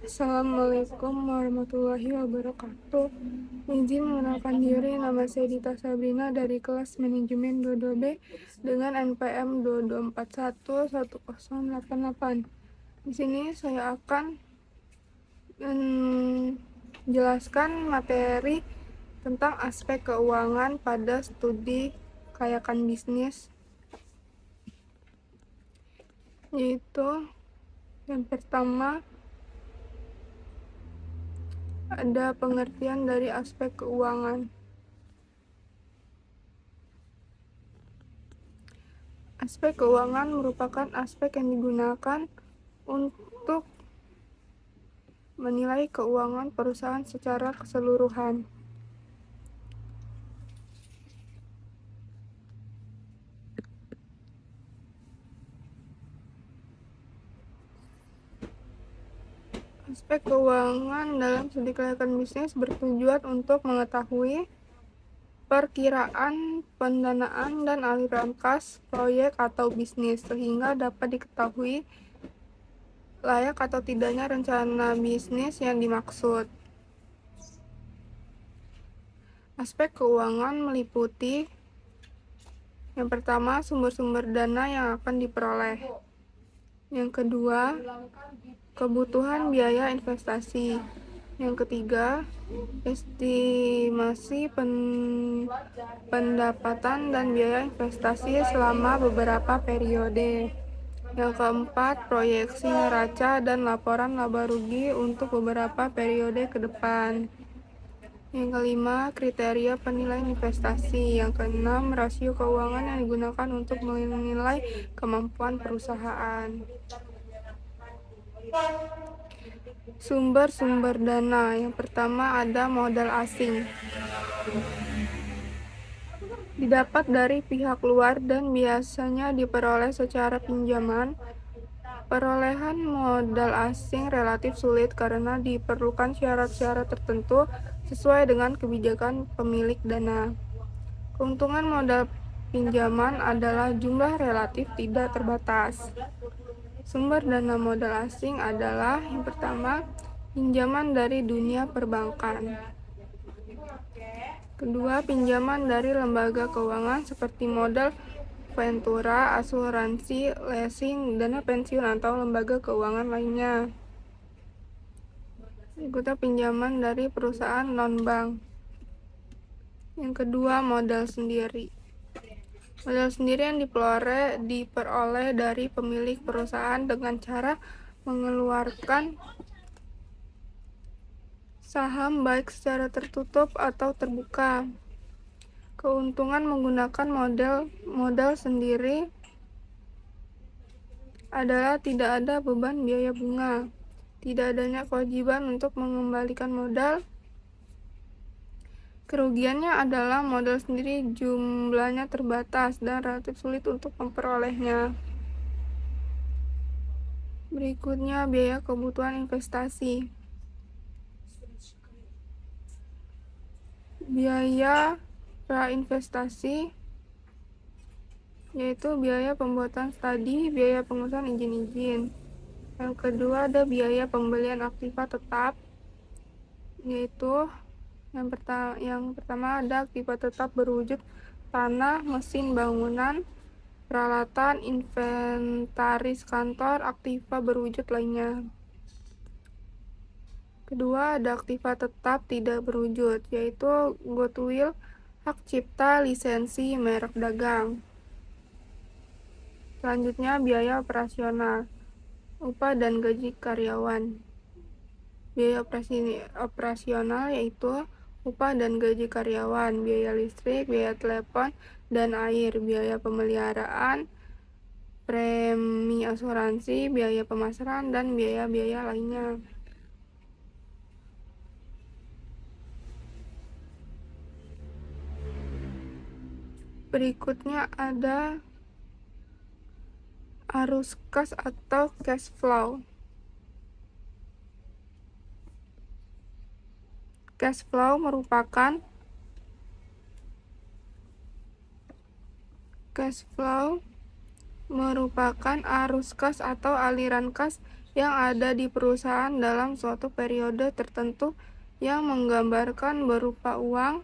Assalamualaikum warahmatullahi wabarakatuh. Izin mengenalkan diri, nama saya Dita Sabrina dari kelas manajemen 22B dengan NPM 22411088. Di sini saya akan menjelaskan materi tentang aspek keuangan pada studi kelayakan bisnis, yaitu yang pertama ada pengertian dari aspek keuangan. Aspek keuangan merupakan aspek yang digunakan untuk menilai keuangan perusahaan secara keseluruhan. Aspek keuangan dalam studi kelayakan bisnis bertujuan untuk mengetahui perkiraan pendanaan dan aliran kas proyek atau bisnis, sehingga dapat diketahui layak atau tidaknya rencana bisnis yang dimaksud. Aspek keuangan meliputi yang pertama, sumber-sumber dana yang akan diperoleh. Yang kedua, kebutuhan biaya investasi. Yang ketiga, estimasi pendapatan dan biaya investasi selama beberapa periode. Yang keempat, proyeksi neraca dan laporan laba rugi untuk beberapa periode ke depan. Yang kelima, kriteria penilaian investasi. Yang keenam, rasio keuangan yang digunakan untuk menilai kemampuan perusahaan. Sumber-sumber dana. Yang pertama ada modal asing. Didapat dari pihak luar dan biasanya diperoleh secara pinjaman. Perolehan modal asing relatif sulit karena diperlukan syarat-syarat tertentu sesuai dengan kebijakan pemilik dana. Keuntungan modal pinjaman adalah jumlah relatif tidak terbatas. Sumber dana modal asing adalah yang pertama, pinjaman dari dunia perbankan. Kedua, pinjaman dari lembaga keuangan seperti modal ventura, asuransi, leasing, dana pensiun atau lembaga keuangan lainnya. Berikutnya, pinjaman dari perusahaan non-bank. Yang kedua, modal sendiri. Modal sendiri yang diperoleh dari pemilik perusahaan dengan cara mengeluarkan saham baik secara tertutup atau terbuka. Keuntungan menggunakan modal sendiri adalah tidak ada beban biaya bunga, tidak adanya kewajiban untuk mengembalikan modal. Kerugiannya adalah modal sendiri jumlahnya terbatas dan relatif sulit untuk memperolehnya. Berikutnya, biaya kebutuhan investasi. Biaya prainvestasi yaitu biaya pembuatan studi, biaya pengurusan izin-izin. Yang kedua ada biaya pembelian aktiva tetap, yaitu yang pertama ada aktiva tetap berwujud tanah, mesin bangunan, peralatan, inventaris kantor, aktiva berwujud lainnya. Kedua ada aktiva tetap tidak berwujud, yaitu goodwill, hak cipta, lisensi, merek dagang. Selanjutnya biaya operasional, upah dan gaji karyawan. Biaya operasional yaitu upah dan gaji karyawan, biaya listrik, biaya telepon dan air, biaya pemeliharaan, premi asuransi, biaya pemasaran, dan biaya-biaya lainnya. Berikutnya ada arus kas atau cash flow. Cash flow merupakan arus kas atau aliran kas yang ada di perusahaan dalam suatu periode tertentu yang menggambarkan berupa uang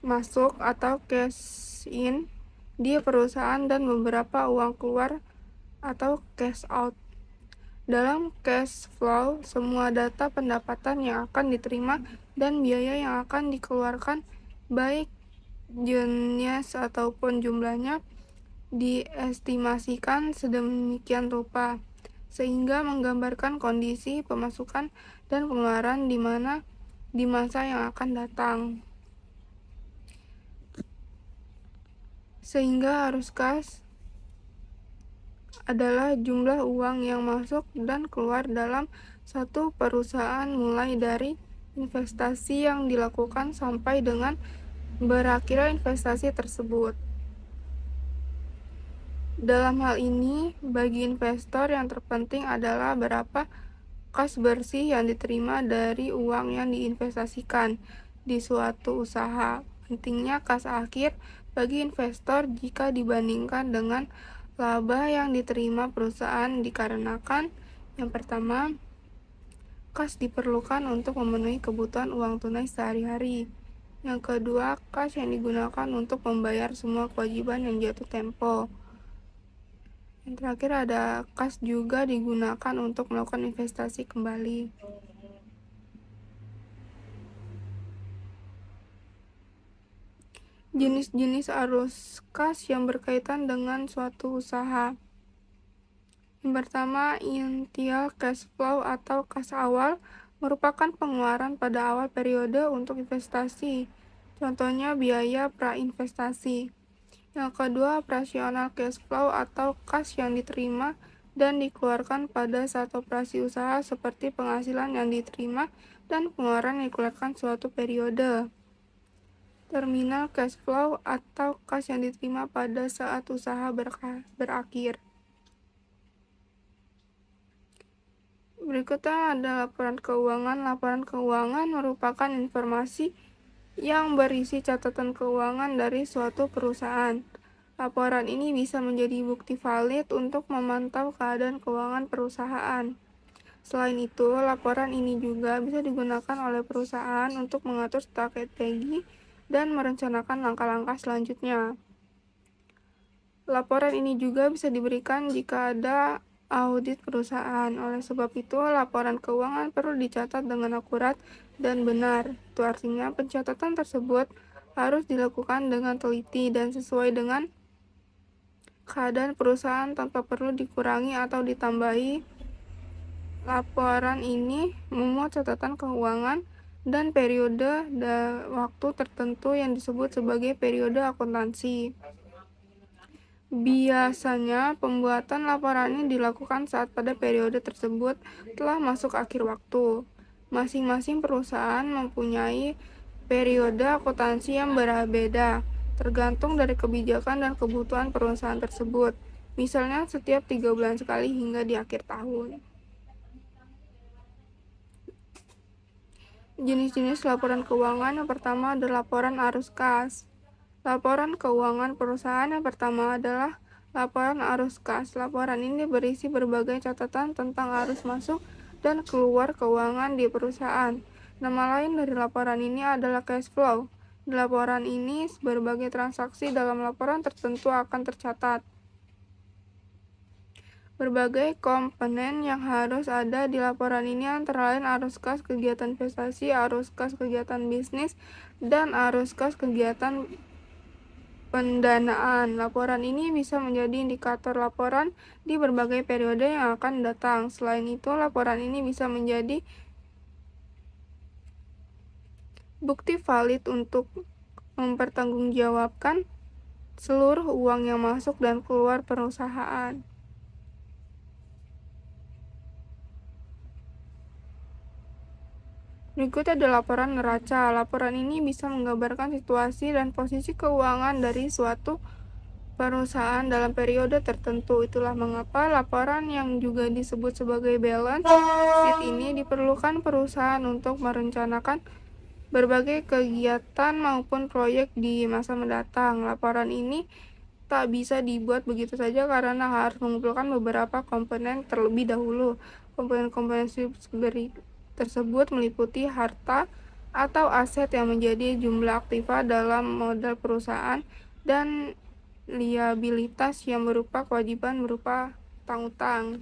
masuk atau cash in di perusahaan dan beberapa uang keluar atau cash out. Dalam cash flow, semua data pendapatan yang akan diterima dan biaya yang akan dikeluarkan, baik jenis ataupun jumlahnya, diestimasikan sedemikian rupa, sehingga menggambarkan kondisi pemasukan dan pengeluaran di masa yang akan datang. Sehingga arus kas adalah jumlah uang yang masuk dan keluar dalam satu perusahaan mulai dari investasi yang dilakukan sampai dengan berakhirnya investasi tersebut. Dalam hal ini, bagi investor yang terpenting adalah berapa kas bersih yang diterima dari uang yang diinvestasikan di suatu usaha. Pentingnya kas akhir bagi investor jika dibandingkan dengan laba yang diterima perusahaan dikarenakan yang pertama, kas diperlukan untuk memenuhi kebutuhan uang tunai sehari-hari. Yang kedua, kas yang digunakan untuk membayar semua kewajiban yang jatuh tempo. Yang terakhir ada kas juga digunakan untuk melakukan investasi kembali. Jenis-jenis arus kas yang berkaitan dengan suatu usaha. Yang pertama, initial cash flow atau kas awal merupakan pengeluaran pada awal periode untuk investasi. Contohnya biaya prainvestasi. Yang kedua, operasional cash flow atau kas yang diterima dan dikeluarkan pada saat operasi usaha seperti penghasilan yang diterima dan pengeluaran yang dikeluarkan suatu periode. Terminal cash flow atau kas yang diterima pada saat usaha berakhir. Berikutnya ada laporan keuangan. Laporan keuangan merupakan informasi yang berisi catatan keuangan dari suatu perusahaan. Laporan ini bisa menjadi bukti valid untuk memantau keadaan keuangan perusahaan. Selain itu, laporan ini juga bisa digunakan oleh perusahaan untuk mengatur strategi dan merencanakan langkah-langkah selanjutnya. Laporan ini juga bisa diberikan jika ada audit perusahaan. Oleh sebab itu, laporan keuangan perlu dicatat dengan akurat dan benar. Itu artinya pencatatan tersebut harus dilakukan dengan teliti dan sesuai dengan keadaan perusahaan tanpa perlu dikurangi atau ditambahi. Laporan ini memuat catatan keuangan dan periode waktu tertentu yang disebut sebagai periode akuntansi. Biasanya, pembuatan laporan ini dilakukan saat pada periode tersebut telah masuk akhir waktu. Masing-masing perusahaan mempunyai periode akuntansi yang berbeda, tergantung dari kebijakan dan kebutuhan perusahaan tersebut. Misalnya setiap 3 bulan sekali hingga di akhir tahun. Jenis-jenis laporan keuangan yang pertama adalah laporan arus kas. Laporan keuangan perusahaan yang pertama adalah laporan arus kas. Laporan ini berisi berbagai catatan tentang arus masuk dan keluar keuangan di perusahaan. Nama lain dari laporan ini adalah cash flow. Di laporan ini, berbagai transaksi dalam laporan tertentu akan tercatat. Berbagai komponen yang harus ada di laporan ini antara lain arus kas kegiatan investasi, arus kas kegiatan bisnis, dan arus kas kegiatan pendanaan. Laporan ini bisa menjadi indikator laporan di berbagai periode yang akan datang. Selain itu, laporan ini bisa menjadi bukti valid untuk mempertanggungjawabkan seluruh uang yang masuk dan keluar perusahaan. Berikutnya ada laporan neraca. Laporan ini bisa menggambarkan situasi dan posisi keuangan dari suatu perusahaan dalam periode tertentu. Itulah mengapa laporan yang juga disebut sebagai balance sheet ini diperlukan perusahaan untuk merencanakan berbagai kegiatan maupun proyek di masa mendatang. Laporan ini tak bisa dibuat begitu saja karena harus mengumpulkan beberapa komponen terlebih dahulu. Komponen-komponen tersebut meliputi harta atau aset yang menjadi jumlah aktiva dalam modal perusahaan dan liabilitas yang berupa kewajiban berupa utang-utang.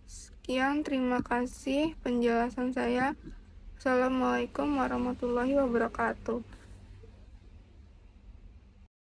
Sekian, terima kasih penjelasan saya. Assalamualaikum warahmatullahi wabarakatuh.